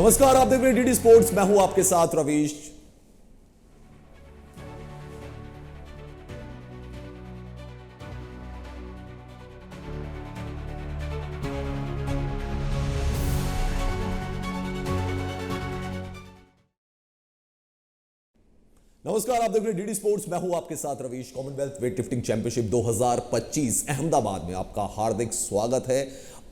नमस्कार, आप देख रहे हैं डीडी स्पोर्ट्स। मैं हूं आपके साथ रवीश। नमस्कार, आप देख रहे हैं डीडी स्पोर्ट्स। मैं हूं आपके साथ Ravish. Commonwealth weight lifting championship 2025 Ahmedabad में आपका हार्दिक स्वागत है।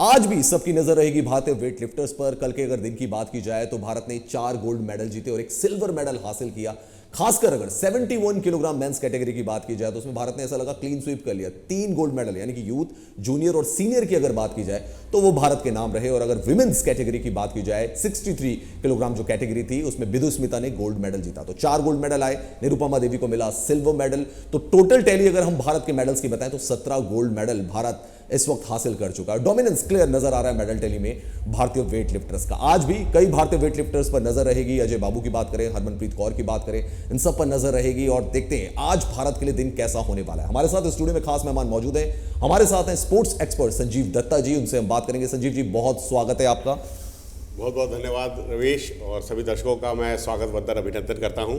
आज भी सबकी नजर रहेगी भारतीय वेट लिफ्टर्स पर। कल के अगर दिन की बात की जाए तो भारत ने 4 गोल्ड मेडल जीते और 1 सिल्वर मेडल हासिल किया। खासकर अगर 71 किलोग्राम मेंस कैटेगरी की बात की जाए तो उसमें भारत ने ऐसा लगा क्लीन स्वीप कर लिया। 3 गोल्ड मेडल, यानी कि यूथ, जूनियर और सीनियर की अगर बात की जाए तो वो भारत के नाम रहे। और अगर विमेंस कैटेगरी की बात की जाए, 63 किलोग्राम जो कैटेगरी थी उसमें बिदु स्मिता ने गोल्ड मेडल जीता। तो 4 गोल्ड मेडल आए, निरुपमा देवी को मिला सिल्वर मेडल। तो टोटल टैली अगर हम भारत के मेडल्स की बताएं तो 17 गोल्ड मेडल भारत इस वक्त हासिल कर चुका है। डोमिनेंस क्लियर नजर आ रहा है मेडल टैली में भारतीय वेट लिफ्टर्स का। आज भी कई भारतीय वेट लिफ्टर्स पर नजर रहेगी। अजय बाबू की बात करें, हरमनप्रीत कौर की बात करें, इन सब पर नजर रहेगी। और देखते हैं आज भारत के लिए दिन कैसा होने वाला है। हमारे साथ स्टूडियो में खास मेहमान मौजूद हैं। हमारे साथ हैं स्पोर्ट्स एक्सपर्ट संजीव दत्ता जी। उनसे हम बात करेंगे। संजीव जी, बहुत स्वागत है आपका। बहुत बहुत धन्यवाद रवीश, और सभी दर्शकों का मैं स्वागत बंदर अभिनंदन करता हूं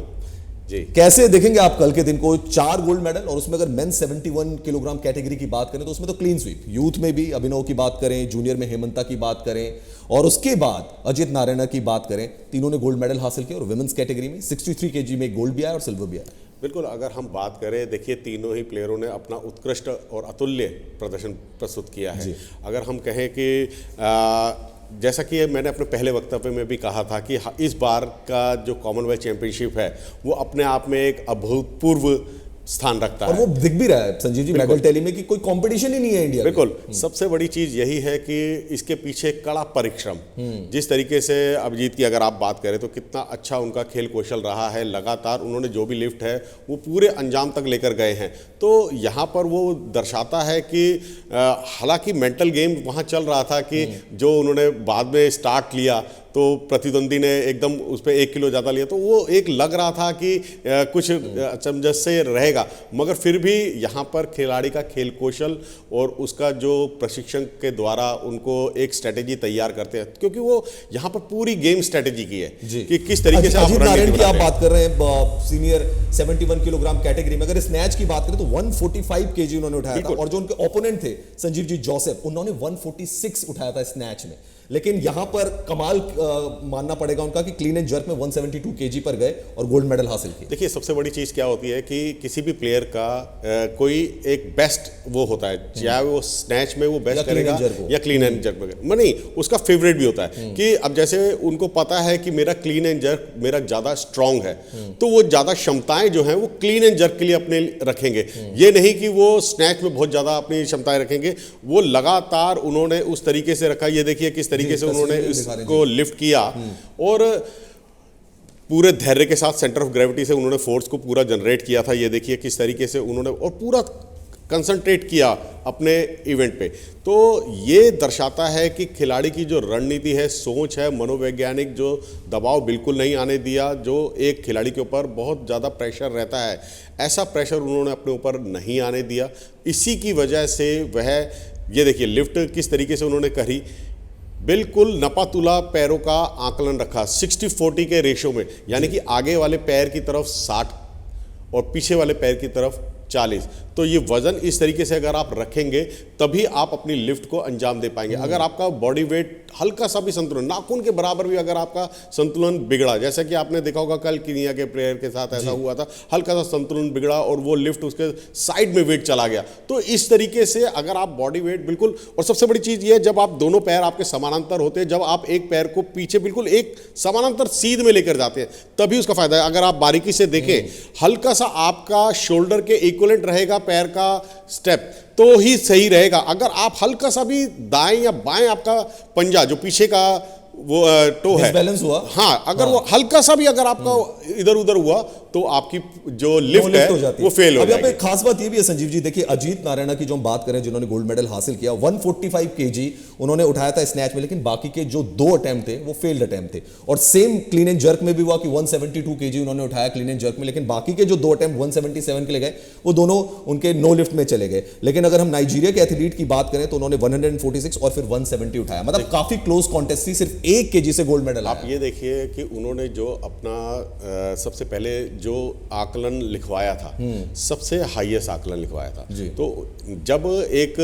जी। कैसे देखेंगे आप कल के दिन को? 4 गोल्ड मेडल, और उसमें अगर मेन 71 किलोग्राम कैटेगरी की बात करें तो उसमें तो क्लीन स्वीप, यूथ में भी अभिनव की बात करें, जूनियर में हेमंता की बात करें, और उसके बाद अजित नारायण की बात करें, तीनों ने गोल्ड मेडल हासिल किया। और विमेंस कैटेगरी में 63 केजी में गोल्ड भी आया और सिल्वर भी आया। बिल्कुल, अगर हम बात करें, देखिए तीनों ही प्लेयरों ने अपना उत्कृष्ट और अतुल्य प्रदर्शन प्रस्तुत किया है। अगर हम कहें कि जैसा कि मैंने अपने पहले वक्तव्य में भी कहा था कि इस बार का जो कॉमनवेल्थ चैंपियनशिप है वो अपने आप में एक अभूतपूर्व स्थान रखता है। और वो दिख भी रहा है संजीव जी मेडल टैली में कि कोई कंपटीशन ही नहीं है इंडिया में। बिल्कुल, सबसे बड़ी चीज यही है कि इसके पीछे कड़ा परिश्रम। जिस तरीके से अभिजीत की अगर आप बात करें तो कितना अच्छा उनका खेल कौशल रहा है। लगातार उन्होंने जो भी लिफ्ट है वो पूरे अंजाम तक लेकर गए हैं। तो यहाँ पर वो दर्शाता है कि हालांकि मेंटल गेम वहाँ चल रहा था कि जो उन्होंने बाद में स्टार्ट लिया तो प्रतिद्वंदी ने एकदम उस पर 1 किलो ज़्यादा लिया, तो वो एक लग रहा था कि कुछ अचमंजस से रहेगा। मगर फिर भी यहाँ पर खिलाड़ी का खेल कौशल और उसका जो प्रशिक्षण के द्वारा उनको एक स्ट्रेटेजी तैयार करते हैं, क्योंकि वो यहाँ पर पूरी गेम स्ट्रेटेजी की है कि किस तरीके से अजित नारायण की आप बात कर रहे हैं सीनियर 71 किलोग्राम कैटेगरी में। अगर स्नैच की बात करें तो 145 केजी उन्होंने उठाया था, और जो उनके ओपोनेंट थे संजीव जी जोसेफ, उन्होंने 146 उठाया था स्नैच में। लेकिन यहां पर कमाल मानना पड़ेगा उनका कि क्लीन एंड जर्क में 172 केजी पर गए और गोल्ड मेडल हासिल किया। देखिए, सबसे बड़ी चीज़ क्या होती है कि किसी भी प्लेयर का कोई एक बेस्ट वो होता है, चाहे वो स्नैच में वो बेस्ट करेगा या क्लीन एंड जर्क में, नहीं, उसका फेवरेट भी होता है। कि अब जैसे उनको पता है कि मेरा क्लीन एंड जर्क मेरा ज़्यादा स्ट्रांग है, तो वो ज़्यादा क्षमताएं जो हैं वो क्लीन एंड जर्क के लिए अपने रखेंगे। ये नहीं कि वो स्नैच में बहुत ज़्यादा अपनी क्षमताएं रखेंगे। वो लगातार उन्होंने उस तरीके से रखा। ये देखिए किस तरीके से उन्होंने इसको लिफ्ट किया, और पूरे धैर्य के साथ सेंटर ऑफ ग्रेविटी से उन्होंने फोर्स को पूरा जनरेट किया था। ये देखिए किस तरीके से उन्होंने, और पूरा कंसंट्रेट किया अपने इवेंट पे। तो ये दर्शाता है कि खिलाड़ी की जो रणनीति है, सोच है, मनोवैज्ञानिक जो दबाव बिल्कुल नहीं आने दिया, जो एक खिलाड़ी के ऊपर बहुत ज़्यादा प्रेशर रहता है, ऐसा प्रेशर उन्होंने अपने ऊपर नहीं आने दिया। इसी की वजह से वह, ये देखिए लिफ्ट किस तरीके से उन्होंने करी, बिल्कुल नपातुला पैरों का आकलन रखा 60-40 के रेशो में, यानी कि आगे वाले पैर की तरफ 60 और पीछे वाले पैर की तरफ 40। तो ये वजन इस तरीके से अगर आप रखेंगे तभी आप अपनी लिफ्ट को अंजाम दे पाएंगे। अगर आपका बॉडी वेट हल्का सा भी संतुलन, नाखून के बराबर भी अगर आपका संतुलन बिगड़ा, जैसा कि आपने देखा होगा कल कीनिया के प्लेयर के साथ ऐसा हुआ था, हल्का सा संतुलन बिगड़ा और वो लिफ्ट उसके साइड में वेट चला गया। तो इस तरीके से अगर आप बॉडी वेट बिल्कुल, और सबसे बड़ी चीज ये है जब आप दोनों पैर आपके समानांतर होते हैं, जब आप एक पैर को पीछे बिल्कुल एक समानांतर सीध में लेकर जाते हैं, तभी उसका फायदा है। अगर आप बारीकी से देखें, हल्का सा आपका शोल्डर के इक्विवेलेंट रहेगा पैर का स्टेप, तो ही सही रहेगा। अगर आप हल्का सा भी दाएं या बाएं आपका पंजा जो पीछे का वो टो है बैलेंस हुआ, हाँ, अगर वो हल्का सा भी अगर आपका इधर उधर हुआ तो आपकी जो लिफ्ट है वो फेल हो जाएगी। अब एक खास बात ये भी है संजीव जी, देखिए अजीत नारायण की जो हम बात करें, जिन्होंने गोल्ड मेडल हासिल किया, 145 केजी उन्होंने उठाया था स्नैच में, लेकिन बाकी के जो 2 अटेम्प्ट थे वो फेल्ड अटेम्प्ट थे। और सेम क्लीन एंड जर्क में भी हुआ कि 172 केजी उन्होंने उठाया क्लीन एंड जर्क में, लेकिन बाकी के जो 2 अटेम्प्ट 177 के लिए गए वो दोनों उनके नो लिफ्ट में चले गए। लेकिन अगर हम नाइजीरिया के एथलीट की बात करें तो उन्होंने 146 और फिर 170 उठाया, मतलब काफी क्लोज कॉन्टेस्ट थी। सिर्फ 1 केजी से गोल्ड मेडल आप ये देखिए कि उन्होंने जो अपना सबसे पहले जो आकलन लिखवाया था, सबसे हाईएस्ट आकलन लिखवाया था। तो जब एक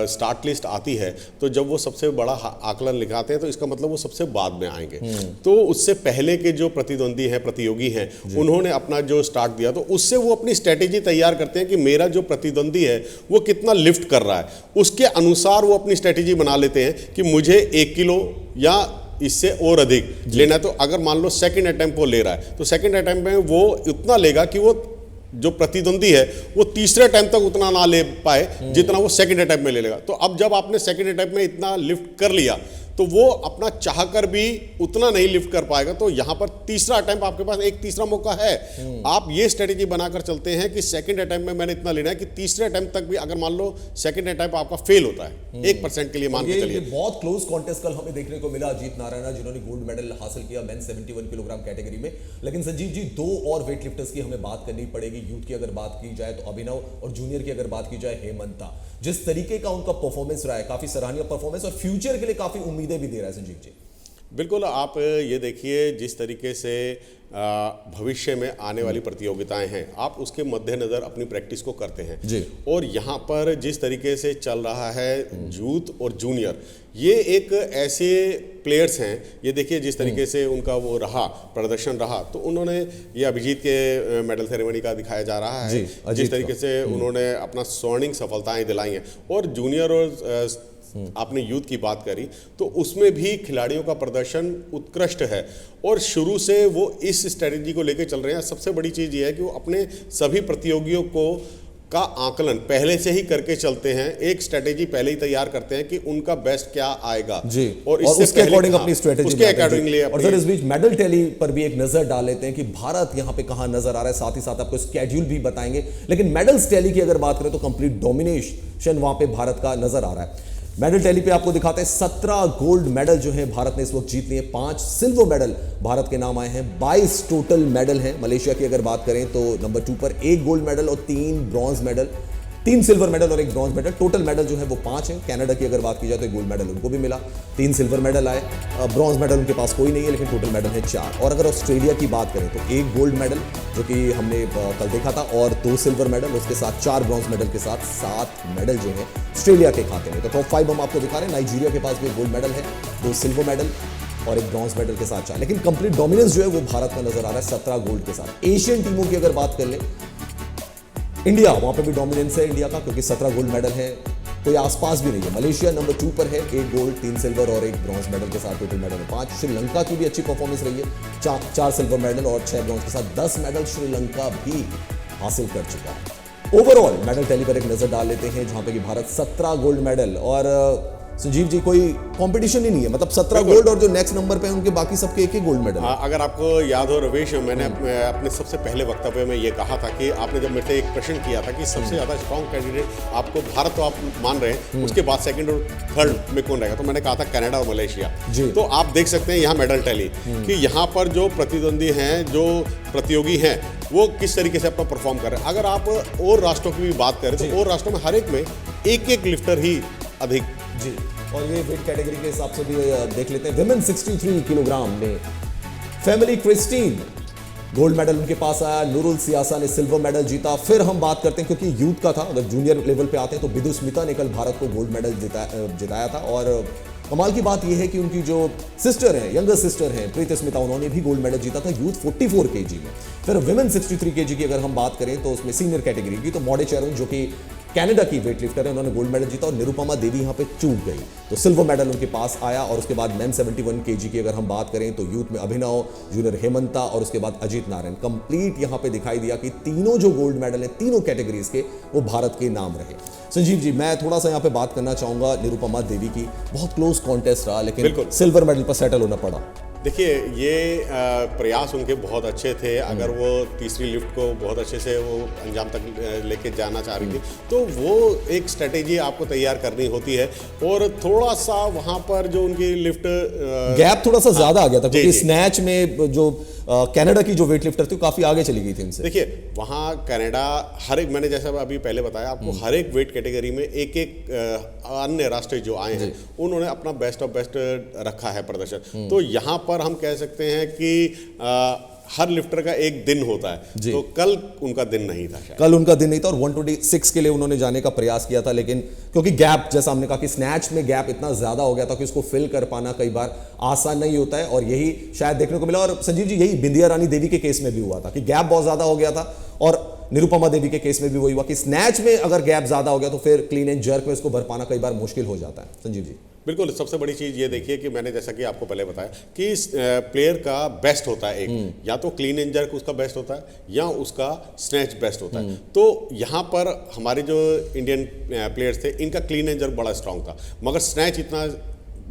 स्टार्ट लिस्ट आती है तो जब वो सबसे बड़ा आकलन लिखाते हैं तो इसका मतलब वो सबसे बाद में आएंगे। तो उससे पहले के जो प्रतिद्वंदी हैं, प्रतियोगी हैं, उन्होंने अपना जो स्टार्ट दिया तो उससे वो अपनी स्ट्रेटेजी तैयार करते हैं कि मेरा जो प्रतिद्वंदी है वो कितना लिफ्ट कर रहा है, उसके अनुसार वो अपनी स्ट्रेटेजी बना लेते हैं कि मुझे 1 किलो या इससे और अधिक लेना है। तो अगर मान लो सेकंड अटेम्प्ट वो ले रहा है तो सेकंड अटेम्प्ट में वो उतना लेगा कि वो जो प्रतिद्वंदी है वो तीसरे अटेम्प्ट तक उतना ना ले पाए जितना वो सेकंड अटेम्प्ट में ले लेगा। तो अब जब आपने सेकंड अटेम्प्ट में इतना लिफ्ट कर लिया तो वो अपना चाहकर भी उतना नहीं लिफ्ट कर पाएगा। तो यहां पर तीसरा अटेम्प्ट आपके पास एक तीसरा मौका है। आप ये स्ट्रेटेजी बनाकर चलते हैं कि सेकंड अटेम्प्ट में मैंने इतना लेना है कि तीसरे अटेम्प्ट तक भी अगर मान लो सेकंड अटेम्प्ट आपका फेल होता है 1% के लिए मान के चलिए। बहुत क्लोज कॉन्टेस्ट कल हमें देखने को मिला। अजीत नारायण जिन्होंने गोल्ड मेडल हासिल किया मेन 71 किलोग्राम कैटेगरी में। लेकिन संजीव जी 2 और वेट लिफ्टर्स की हमें बात करनी पड़ेगी। यूथ की अगर बात की जाए तो अभिनव, और जूनियर की अगर बात की जाए हेमंता। जिस तरीके का उनका परफॉर्मेंस रहा है, काफी सराहनीय परफॉर्मेंस और फ्यूचर के लिए काफी उम्मीदें भी दे रहा है संजीव जी। बिल्कुल, आप ये देखिए जिस तरीके से भविष्य में आने वाली प्रतियोगिताएं हैं आप उसके मद्देनजर अपनी प्रैक्टिस को करते हैं जी। और यहाँ पर जिस तरीके से चल रहा है यूथ और जूनियर, ये एक ऐसे प्लेयर्स हैं, ये देखिए जिस तरीके से उनका वो रहा प्रदर्शन रहा, तो उन्होंने ये अभिजीत के मेडल सेरेमनी का दिखाया जा रहा है जिस तरीके से उन्होंने अपना स्वर्णिम सफलताएं दिलाई हैं। और जूनियर और आपने यूथ की बात करी तो उसमें भी खिलाड़ियों का प्रदर्शन उत्कृष्ट है और शुरू से वो इस स्ट्रेटेजी को लेकर चल रहे हैं। सबसे बड़ी चीज़ ये है कि वो अपने सभी प्रतियोगियों का आकलन पहले से ही करके चलते हैं, एक स्ट्रेटेजी पहले ही तैयार करते हैं कि उनका बेस्ट क्या आएगा जी। और उसके अकॉर्डिंग अपनी स्ट्रेटेजी उसके अकॉर्डिंगली। और सर इस बीच मेडल टैली पर भी एक नजर डाल लेते हैं कि भारत यहां पे कहां नजर आ रहा है, साथ ही साथ आपको स्केड्यूल भी बताएंगे। लेकिन मेडल्स टैली की अगर बात करें तो कंप्लीट डोमिनेशन वहां पे भारत का नजर आ रहा है। मेडल टैली पे आपको दिखाते हैं 17 गोल्ड मेडल जो है भारत ने इस वक्त जीत लिए, 5 सिल्वर मेडल भारत के नाम आए हैं, 22 टोटल मेडल हैं। मलेशिया की अगर बात करें तो नंबर 2 पर 1 गोल्ड मेडल और 3 ब्रॉन्ज मेडल, 3 सिल्वर मेडल और 1 ब्रॉन्ज मेडल, टोटल मेडल जो है वो 5 है। कनाडा की अगर बात की जाए तो गोल्ड मेडल उनको भी मिला, 3 सिल्वर मेडल आए, ब्रॉन्ज मेडल उनके पास कोई नहीं है, लेकिन टोटल मेडल है 4। और अगर ऑस्ट्रेलिया की बात करें तो 1 गोल्ड मेडल जो कि हमने कल देखा था और 2 सिल्वर मेडल, उसके साथ 4 ब्रॉन्ज मेडल के साथ 7 मेडल जो है ऑस्ट्रेलिया के खाते में। तो टॉप 5 हम आपको दिखा रहे हैं। नाइजीरिया के पास भी गोल्ड मेडल है, 2 सिल्वर मेडल और 1 ब्रॉन्ज मेडल के साथ 4, लेकिन कंप्लीट डोमिनेंस जो है वो भारत का नजर आ रहा है 17 गोल्ड के साथ। एशियन टीमों की अगर बात कर लें, इंडिया वहां पे भी डोमिनेंस है इंडिया का, क्योंकि 17 गोल्ड मेडल है, कोई आसपास भी नहीं है। मलेशिया नंबर 2 पर है, 1 गोल्ड, 3 सिल्वर और 1 ब्रॉन्ज मेडल के साथ टोटल मेडल 5। श्रीलंका की भी अच्छी परफॉर्मेंस रही है, 4 सिल्वर मेडल और 6 ब्रॉन्ज के साथ 10 मेडल श्रीलंका भी हासिल कर चुका है। ओवरऑल मेडल टैली पर एक नजर डाल लेते हैं, जहां पे कि भारत 17 गोल्ड मेडल और संजीव जी कोई कंपटीशन ही नहीं है, मतलब 17 गोल्ड और जो नेक्स्ट नंबर पे हैं उनके बाकी सबके 1 गोल्ड मेडल। अगर आपको याद हो रवेश, मैंने अपने सबसे पहले वक्तव्य में ये कहा था कि आपने जब मेरे से एक प्रश्न किया था कि सबसे ज्यादा स्ट्रॉन्ग कैंडिडेट आपको भारत तो आप मान रहे हैं, उसके बाद सेकंड और थर्ड में कौन रहेगा, तो मैंने कहा था कनाडा और मलेशिया। तो आप देख सकते हैं यहाँ मेडल टैली कि यहाँ पर जो प्रतिद्वंदी हैं, जो प्रतियोगी हैं, वो किस तरीके से अपना परफॉर्म कर रहे हैं। अगर आप और राष्ट्रों की भी बात करें तो और राष्ट्रों में हर एक में एक लिफ्टर ही अधिक जी। और ये वेट कैटेगरी के हिसाब से भी देख लेते हैं। विमेन 63 किलोग्राम में फैमिली क्रिस्टीन गोल्ड मेडल उनके पास आया, नूरुल सियासा ने सिल्वर मेडल जीता। फिर हम बात करते हैं, क्योंकि यूथ का था, अगर जूनियर लेवल पे आते हैं तो बिदु स्मिता ने कल भारत को गोल्ड मेडल जिताया था। और कमाल की बात यह है कि उनकी जो सिस्टर है, यंगर सिस्टर है प्रीति स्मिता, उन्होंने भी गोल्ड मेडल जीता था यूथ 44 केजी में। फिर विमेन 63 केजी की अगर हम बात करें तो उसमें सीनियर कैटेगरी की तो मॉडे चैरोन जो कि कनाडा की वेट लिफ्टर है, उन्होंने गोल्ड मेडल जीता और निरुपमा देवी यहां पे चूक गई, तो सिल्वर मेडल उनके पास आया। और उसके बाद मेन 71 केजी की अगर हम बात करें तो यूथ में अभिनव, जूनियर हेमंता और उसके बाद अजीत नारायण, कंप्लीट यहां पे दिखाई दिया कि तीनों जो गोल्ड मेडल है तीनों कैटेगरीज के वो भारत के नाम रहे। संजीव जी, मैं थोड़ा सा यहाँ पे बात करना चाहूंगा निरुपमा देवी की, बहुत क्लोज कॉन्टेस्ट रहा लेकिन सिल्वर मेडल पर सेटल होना पड़ा। देखिए ये प्रयास उनके बहुत अच्छे थे। अगर वो तीसरी लिफ्ट को बहुत अच्छे से वो अंजाम तक लेके जाना चाह रही थी तो वो एक स्ट्रेटेजी आपको तैयार करनी होती है। और थोड़ा सा वहाँ पर जो उनकी लिफ्ट गैप थोड़ा सा ज्यादा आ गया था क्योंकि स्नैच में जो कनाडा की जो वेट लिफ्टर थी काफी आगे चली गई थी इनसे। देखिए वहाँ कनाडा हर एक, मैंने जैसा अभी पहले बताया आपको, हर एक वेट कैटेगरी में एक एक अन्य राष्ट्र जो आए हैं उन्होंने अपना बेस्ट ऑफ बेस्ट रखा है प्रदर्शन। तो यहाँ पर हम कह सकते हैं कि हर लिफ्टर का एक दिन होता है, तो कल उनका दिन नहीं था शायद। कल उनका दिन नहीं था और 126 के लिए उन्होंने जाने का प्रयास किया था, लेकिन क्योंकि गैप, जैसा हमने कहा कि स्नैच में गैप इतना ज्यादा हो गया था कि उसको फिल कर पाना कई बार आसान नहीं होता है, और यही शायद देखने को मिला। और संजीव जी, यही बिंदिया रानी देवी के केस में भी हुआ था कि गैप बहुत ज्यादा हो गया था, और निरुपमा देवी के केस में भी वही हुआ कि स्नैच में अगर गैप ज्यादा हो गया तो फिर क्लीन एंड जर्क में इसको भर पाना कई बार मुश्किल हो जाता है। संजीव जी बिल्कुल, सबसे बड़ी चीज़ ये देखिए कि मैंने जैसा कि आपको पहले बताया कि प्लेयर का बेस्ट होता है एक, या तो क्लीन एंड जर्क उसका बेस्ट होता है या उसका स्नैच बेस्ट होता है। तो यहाँ पर हमारे जो इंडियन प्लेयर्स थे इनका क्लीन एंड जर्क बड़ा स्ट्रांग था, मगर स्नैच इतना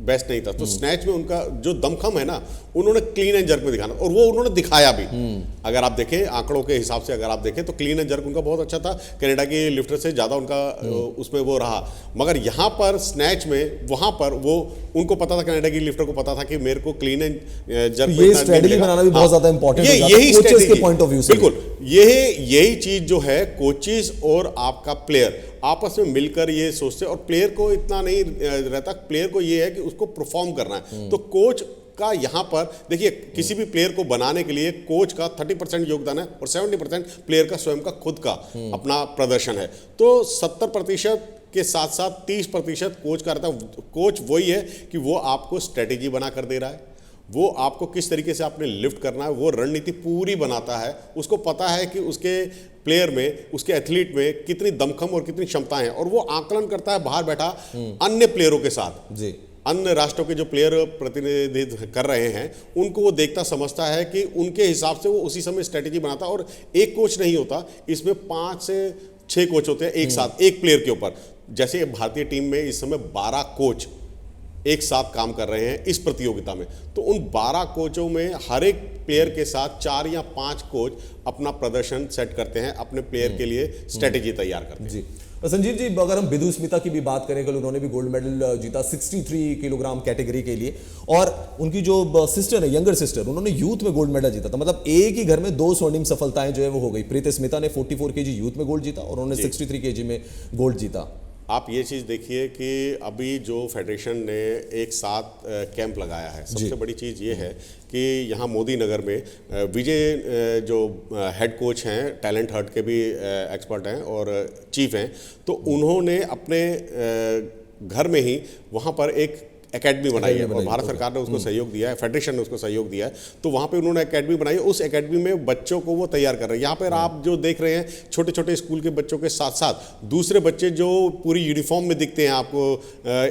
बेस्ट नहीं था। तो स्नैच में उनका जो दमखम है ना, उन्होंने क्लीन एंड जर्क में दिखाना, और वो उन्होंने दिखाया भी। अगर आप देखें आंकड़ों के हिसाब से, अगर आप देखें तो क्लीन एंड जर्क उनका बहुत अच्छा था, कनाडा की लिफ्टर से ज़्यादा उनका उसमें वो रहा। मगर यहाँ पर स्नैच में, वहाँ पर वो उनको पता था, कनाडा की लिफ्टर को पता था कि मेरे को क्लीन एंड जर्क ये स्ट्रेटजी बनाना भी बहुत ज़्यादा इंपॉर्टेंट है, यही कोचेस के पॉइंट ऑफ व्यू से। बिल्कुल, यही चीज़ जो है कोचेस और आपका प्लेयर आपस में मिलकर ये सोचते हैं, और प्लेयर को इतना नहीं रहता, प्लेयर को ये है कि उसको परफॉर्म करना है। तो कोच का यहाँ पर देखिए, किसी भी प्लेयर को बनाने के लिए कोच का 30% योगदान है और 70% प्लेयर का स्वयं का खुद का अपना प्रदर्शन है। तो 70% के साथ साथ 30% कोच का रहता है। कोच वही है कि वो आपको स्ट्रेटेजी बना कर दे रहा है, वो आपको किस तरीके से आपने लिफ्ट करना है वो रणनीति पूरी बनाता है। उसको पता है कि उसके प्लेयर में, उसके एथलीट में कितनी दमखम और कितनी क्षमताएं हैं, और वो आकलन करता है बाहर बैठा अन्य प्लेयरों के साथ जी। अन्य राष्ट्रों के जो प्लेयर प्रतिनिधित्व कर रहे हैं उनको वो देखता समझता है कि उनके हिसाब से वो उसी समय स्ट्रेटेजी बनाता है। और एक कोच नहीं होता, इसमें 5 से 6 कोच होते हैं एक साथ एक प्लेयर के ऊपर। जैसे भारतीय टीम में इस समय 12 कोच एक साथ काम कर रहे हैं इस प्रतियोगिता में, तो उन 12 कोचों में हर एक प्लेयर के साथ 4 या 5 कोच अपना प्रदर्शन सेट करते हैं, अपने प्लेयर के लिए स्ट्रेटेजी तैयार करते हैं जी। संजीव जी, अगर हम बिदु स्मिता की भी बात करें, कल उन्होंने भी गोल्ड मेडल जीता 63 किलोग्राम कैटेगरी के लिए, और उनकी जो सिस्टर है, यंगर सिस्टर, उन्होंने यूथ में गोल्ड मेडल जीता था। मतलब एक ही घर में 2 स्वर्णिम सफलताएं जो है वो हो गई। प्रीति स्मिता ने 44 kg यूथ में गोल्ड जीता और उन्होंने 63 kg में गोल्ड जीता। आप ये चीज़ देखिए कि अभी जो फेडरेशन ने एक साथ कैंप लगाया है, सबसे बड़ी चीज़ ये है कि यहाँ मोदी नगर में विजय जो हेड कोच हैं, टैलेंट हर्ट के भी एक्सपर्ट हैं और चीफ हैं, तो उन्होंने अपने घर में ही वहाँ पर एक एकेडमी बनाई है, और भारत सरकार ने उसको सहयोग दिया है, फेडरेशन ने उसको सहयोग दिया है। तो वहाँ पे उन्होंने एकेडमी बनाई है, उस एकेडमी में बच्चों को वो तैयार कर रहे हैं। यहाँ पर आप जो देख रहे हैं छोटे छोटे स्कूल के बच्चों के साथ साथ दूसरे बच्चे जो पूरी यूनिफॉर्म में दिखते हैं आपको,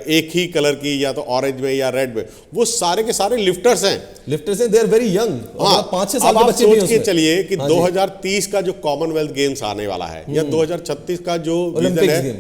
एक ही कलर की, या तो ऑरेंज में या रेड में, वो सारे के सारे लिफ्टर्स हैं। They are very young. हाँ, 5-6 साल के बच्चे सोच के चलिए कि 2030 का जो कॉमनवेल्थ गेम्स आने वाला है, या 2036 का जो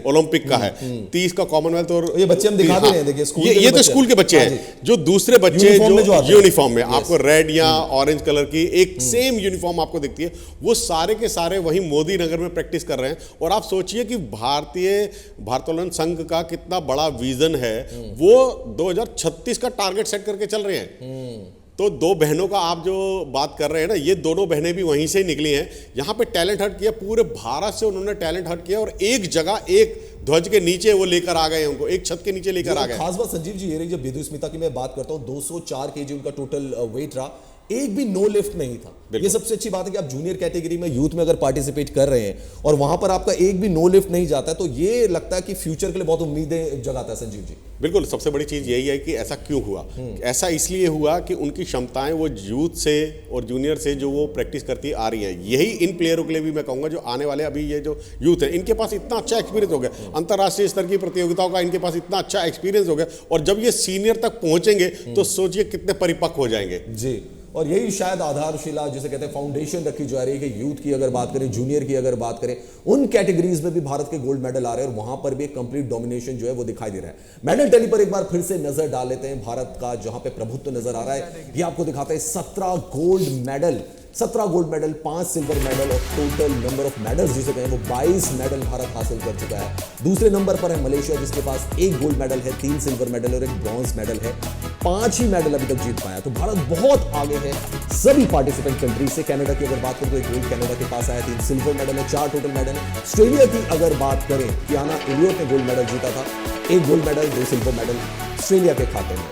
ओलंपिक का है, 30 का कॉमनवेल्थ, और ये बच्चे हम दिखा भी रहे हैं, देखिए ये तो स्कूल के बच्चे हैं। जो दूसरे बच्चे जो यूनिफॉर्म में आपको रेड या ऑरेंज कलर की एक सेम यूनिफॉर्म आपको दिखती है, वो सारे के सारे वही मोदी नगर में प्रैक्टिस कर रहे हैं। और आप सोचिए कि भारतोलन संघ का कितना बड़ा विजन है, वो 2036 का टारगेट सेट करके चल रहे हैं। तो 2 बहनों का आप जो बात कर रहे हैं ना, ये दोनों बहनें भी वहीं से निकली हैं। यहाँ पे टैलेंट हंट किया, पूरे भारत से उन्होंने टैलेंट हंट किया, और एक जगह एक ध्वज के नीचे वो लेकर आ गए, उनको एक छत के नीचे लेकर आ गए। खास बात संजीव जी ये रही, जब बिदु स्मिता की मैं बात करता हूँ, 204 kg उनका टोटल वेट रहा, एक भी नो लिफ्ट नहीं था। ये सबसे अच्छी बात है कि आप जूनियर कैटेगरी में यूथ में अगर पार्टिसिपेट कर रहे हैं और वहां पर आपका एक भी नो लिफ्ट नहीं जाता है, तो ये लगता है कि फ्यूचर के लिए बहुत उम्मीदें जगाता है। संजीव जी बिल्कुल, सबसे बड़ी चीज़ यही है कि ऐसा क्यों हुआ। ऐसा इसलिए हुआ कि उनकी क्षमताएं वो यूथ से और जूनियर से जो वो प्रैक्टिस करती आ रही है। यही इन प्लेयरों के लिए भी मैं कहूँगा जो आने वाले अभी ये जो यूथ है, इनके पास इतना अच्छा एक्सपीरियंस हो गया, अंतर्राष्ट्रीय स्तर की प्रतियोगिताओं का इनके पास इतना अच्छा एक्सपीरियंस हो गया, और जब ये सीनियर तक पहुँचेंगे तो सोचिए कितने परिपक्व हो जाएंगे जी। और यही शायद आधारशिला जिसे कहते हैं फाउंडेशन रखी जा रही है कि यूथ की अगर बात करें, जूनियर की अगर बात करें, उन कैटेगरीज में भी भारत के गोल्ड मेडल आ रहे हैं और वहां पर भी एक कंप्लीट डोमिनेशन जो है वो दिखाई दे रहा है। मेडल टैली पर एक बार फिर से नजर डाल लेते हैं। भारत का जहां पे प्रभुत्व नजर आ रहा है, ये आपको दिखाता है 17 गोल्ड मेडल, 5 सिल्वर मेडल और टोटल नंबर ऑफ मेडल्स जिसे कहें वो 22 मेडल भारत हासिल कर चुका है। दूसरे नंबर पर है मलेशिया जिसके पास 1 गोल्ड मेडल है, 3 सिल्वर मेडल और 1 ब्रॉन्ज मेडल है। 5 ही मेडल अभी तक जीत पाया, तो भारत बहुत आगे है सभी पार्टिसिपेंट कंट्री से। कनाडा की अगर बात करें तो 1 गोल्ड कनाडा के पास आया, 3 सिल्वर मेडल है, 4 टोटल मेडल है। ऑस्ट्रेलिया की अगर बात करें, कियाना एलियोट ने गोल्ड मेडल जीता था, 1 gold medal 2 silver medal Australia के खाते में।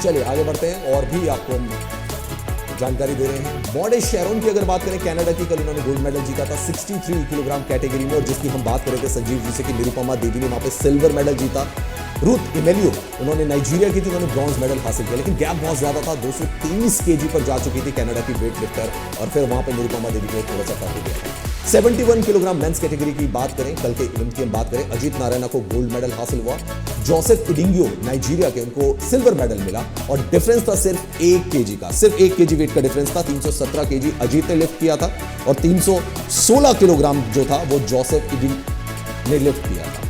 चलिए आगे बढ़ते हैं और भी आपको जानकारी दे रहे हैं। बॉडे शेरोन की अगर बात करें, कनाडा की, कल उन्होंने गोल्ड मेडल जीता था 63 किलोग्राम कैटेगरी में, और जिसकी हम बात कर रहे थे संजीव जी से कि निरुपमा देवी ने वहां पे सिल्वर मेडल जीता। रूथ इमेलियो उन्होंने नाइजीरिया की थी, उन्होंने ब्रॉन्ज मेडल हासिल किया, लेकिन गैप बहुत ज्यादा था, 230 केजी पर जा चुकी थी कनाडा की वेट लिफ्टर, और फिर वहां पे निरुपमा देवी को थोड़ा सा कम हो गया। 71 किलोग्राम मेंस कैटेगरी की बात करें, कल के इवेंट की हम बात करें, अजीत नारायणा को गोल्ड मेडल हासिल हुआ। जोसेफ इडिंगियो नाइजीरिया के, उनको सिल्वर मेडल मिला, और डिफरेंस था सिर्फ 1 केजी का, सिर्फ 1 केजी वेट का डिफरेंस था। 317 केजी अजीत ने लिफ्ट किया था और 316 किलोग्राम जो था वो जोसेफ इडिंग ने लिफ्ट किया था।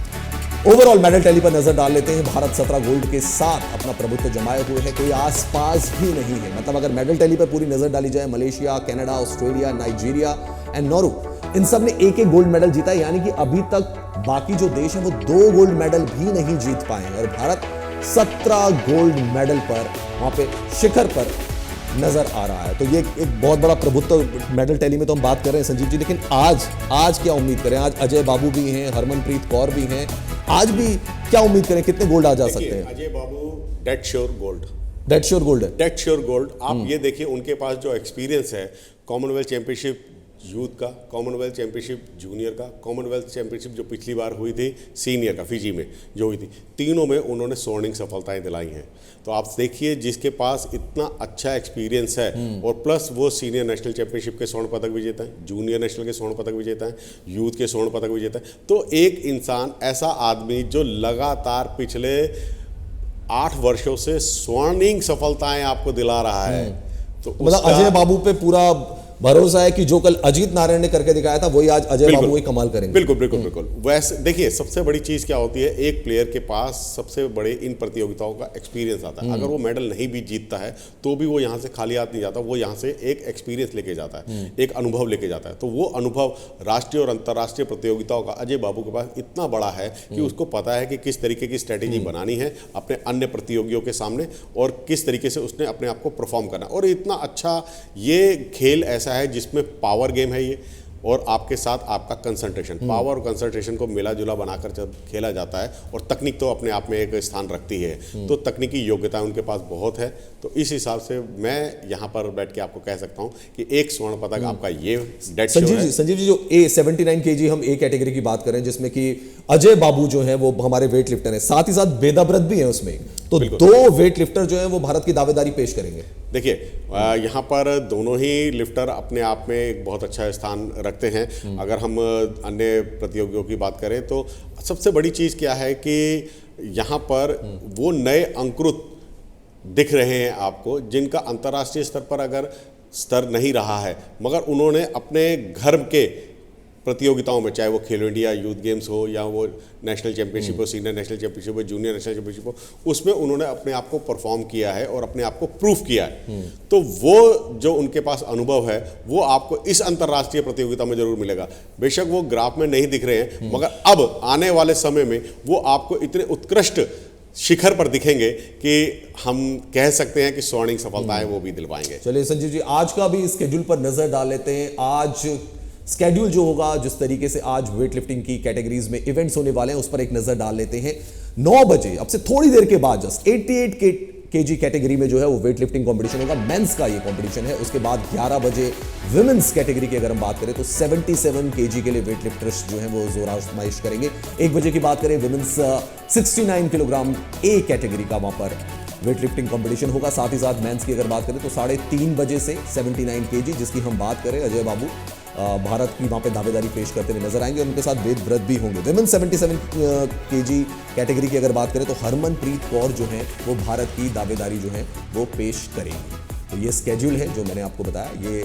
ओवरऑल मेडल टैली पर नजर डाल लेते हैं। भारत 17 गोल्ड के साथ अपना प्रभुत्व जमाए हुए है, कोई आसपास भी नहीं है। मतलब अगर मेडल टैली पर पूरी नजर डाली जाए, Malaysia, Canada, Australia, Nigeria and Norway, इन सब ने 1-1 गोल्ड मेडल जीता है, यानी कि अभी तक बाकी जो देश है वो 2 गोल्ड मेडल भी नहीं जीत पाए हैं, और भारत 17 गोल्ड मेडल पर वहां पे शिखर पर नजर आ रहा है। तो ये एक बहुत बड़ा प्रभुत्व मेडल टैली में तो हम बात कर रहे हैं संजीव जी, लेकिन आज क्या उम्मीद करें? आज अजय बाबू भी हैं, हरमनप्रीत कौर भी हैं, आज भी क्या उम्मीद करें, कितने गोल्ड आ जा सकते हैं? Ajay babu dead sure gold, dead sure gold है, डेड श्योर गोल्ड। आप ये देखिए उनके पास जो एक्सपीरियंस है, कॉमनवेल्थ चैंपियनशिप यूथ का, कॉमनवेल्थ चैंपियनशिप जूनियर का, कॉमनवेल्थ चैंपियनशिप जो पिछली बार हुई थी सीनियर का फिजी में जो हुई थी, तीनों में उन्होंने स्वर्णिम सफलताएं दिलाई हैं। तो आप देखिए जिसके पास इतना अच्छा एक्सपीरियंस है, और प्लस वो सीनियर नेशनल चैंपियनशिप के स्वर्ण पदक विजेता हैं, जूनियर नेशनल के स्वर्ण पदक विजेता हैं, यूथ के स्वर्ण पदक विजेता हैं। तो एक इंसान, ऐसा आदमी जो लगातार पिछले 8 वर्षों से स्वर्णिम सफलताएं आपको दिला रहा है, तो मतलब अजय बाबू पे पूरा भरोसा है कि जो कल अजीत नारायण ने करके दिखाया था वही आज अजय बाबू एक कमाल करेंगे। बिल्कुल बिल्कुल बिल्कुल। वैसे देखिए सबसे बड़ी चीज क्या होती है, एक प्लेयर के पास सबसे बड़े इन प्रतियोगिताओं का एक्सपीरियंस आता है। अगर वो मेडल नहीं भी जीतता है तो भी वो यहाँ से खाली हाथ नहीं जाता, वो यहाँ से एक एक्सपीरियंस लेके जाता है, एक अनुभव लेके जाता है। तो वो अनुभव राष्ट्रीय और अंतर्राष्ट्रीय प्रतियोगिताओं का अजय बाबू के पास इतना बड़ा है कि उसको पता है कि किस तरीके की स्ट्रेटेजी बनानी है अपने अन्य प्रतियोगियों के सामने, और किस तरीके से उसने अपने आप को परफॉर्म करना। और इतना अच्छा ये खेल ऐसा है जिसमें पावर गेम है ये, और आपके साथ आपका कंसंट्रेशन, पावर और कंसंट्रेशन को मिला जुला बनाकर जब खेला जाता है, और तकनीक तो अपने आप में एक स्थान रखती है, तो तकनीकी योग्यता उनके पास बहुत है। तो इस हिसाब से मैं यहाँ पर बैठ के आपको कह सकता हूँ कि एक स्वर्ण पदक आपका ये डेड श्योर है। संजीव जी जो 79 केजी हम ए कैटेगरी की बात करें, जिसमें कि अजय बाबू जो है वो हमारे वेट लिफ्टर है, साथ ही साथ बेदा ब्रत भी है उसमें, तो 2 वेट लिफ्टर जो है वो भारत की दावेदारी पेश करेंगे। देखिए यहाँ पर दोनों ही लिफ्टर अपने आप में एक बहुत अच्छा स्थान रखते हैं। अगर हम अन्य प्रतियोगियों की बात करें तो सबसे बड़ी चीज़ क्या है कि यहाँ पर वो नए अंकुरित दिख रहे हैं आपको, जिनका अंतर्राष्ट्रीय स्तर पर अगर स्तर नहीं रहा है, मगर उन्होंने अपने घर के प्रतियोगिताओं में, चाहे वो खेलो इंडिया यूथ गेम्स हो या वो नेशनल चैंपियनशिप हो, सीनियर नेशनल चैंपियनशिप हो, जूनियर नेशनल चैंपियनशिप हो, उसमें उन्होंने अपने आप को परफॉर्म किया है और अपने आप को प्रूफ किया है। तो वो जो उनके पास अनुभव है वो आपको इस अंतर्राष्ट्रीय प्रतियोगिता में जरूर मिलेगा। बेशक वो ग्राफ में नहीं दिख रहे हैं, मगर अब आने वाले समय में वो आपको इतने उत्कृष्ट शिखर पर दिखेंगे कि हम कह सकते हैं कि स्वर्णिम सफलताएं वो भी दिलवाएंगे। चलिए संजीव जी आज का भी स्केड्यूल पर नजर डाल लेते हैं। आज स्केड्यूल जो होगा, जिस तरीके से आज वेट लिफ्टिंग की कैटेगरीज में इवेंट्स होने वाले हैं, उस पर एक नजर डाल लेते हैं। 9 बजे अब से थोड़ी देर के बाद जस्ट 88 केजी कैटेगरी में जो है वो वेट लिफ्टिंग कॉम्पिटिशन होगा, मेंस का ये कॉम्पिटिशन है। उसके बाद 11 बजे विमेंस कैटेगरी की अगर हम बात करें तो 77 केजी के लिए वेट लिफ्टर्स जो है वो जोर आजमाइश करेंगे। 1 बजे की बात करें विमेंस 69 किलोग्राम ए कैटेगरी का वहां पर वेट लिफ्टिंग कॉम्पिटिशन होगा। साथ ही साथ मेंस की अगर बात करें तो 3:30 बजे से 79 केजी जिसकी हम बात करें, अजय बाबू भारत की वहां पे दावेदारी पेश करते हुए नजर आएंगे, उनके साथ वेद व्रत भी होंगे। विमेन 77 केजी कैटेगरी की अगर बात करें तो हरमनप्रीत कौर जो है वो भारत की दावेदारी जो है वो पेश करेंगे। तो ये स्केड्यूल है जो मैंने आपको बताया, ये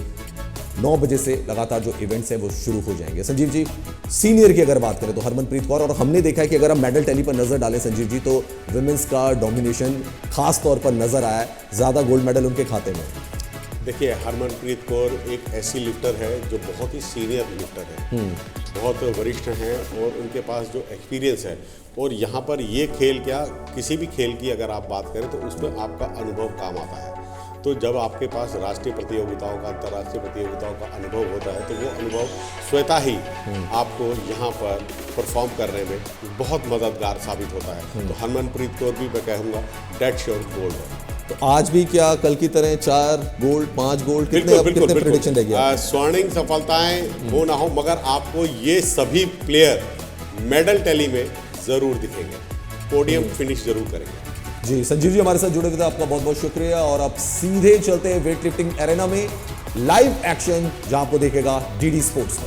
9 बजे से लगातार जो इवेंट्स हैं वो शुरू हो जाएंगे। संजीव जी, सीनियर की अगर बात करें तो हरमनप्रीत कौर, और हमने देखा है कि अगर हम मेडल टैली पर नजर डालें संजीव जी, तो विमेंस का डोमिनेशन खास तौर पर नजर आया है, ज्यादा गोल्ड मेडल उनके खाते में। देखिए, हरमनप्रीत कौर एक ऐसी लिफ्टर है जो बहुत ही सीनियर लिफ्टर है, बहुत वरिष्ठ हैं और उनके पास जो एक्सपीरियंस है, और यहाँ पर ये खेल क्या, किसी भी खेल की अगर आप बात करें तो उसमें आपका अनुभव काम आता है। तो जब आपके पास राष्ट्रीय प्रतियोगिताओं का, अंतर्राष्ट्रीय प्रतियोगिताओं का अनुभव होता है तो वो अनुभव स्वतः ही आपको यहाँ पर परफॉर्म करने में बहुत मददगार साबित होता है। तो हरमनप्रीत कौर भी मैं कहूँगा डेड श्योर गोल्ड है। तो आज भी क्या कल की तरह 4 गोल्ड 5 गोल्ड, कितने प्रेडिक्शन रहेगी? स्वर्णिम सफलताएं हो ना हो, मगर आपको ये सभी प्लेयर मेडल टैली में जरूर दिखेंगे, पोडियम फिनिश जरूर करेंगे। जी संजीव जी हमारे साथ जुड़े हुए थे, आपका बहुत बहुत शुक्रिया। और अब सीधे चलते हैं वेट लिफ्टिंग एरेना में, लाइव एक्शन जहां आपको देखेगा डीडी स्पोर्ट्स पर।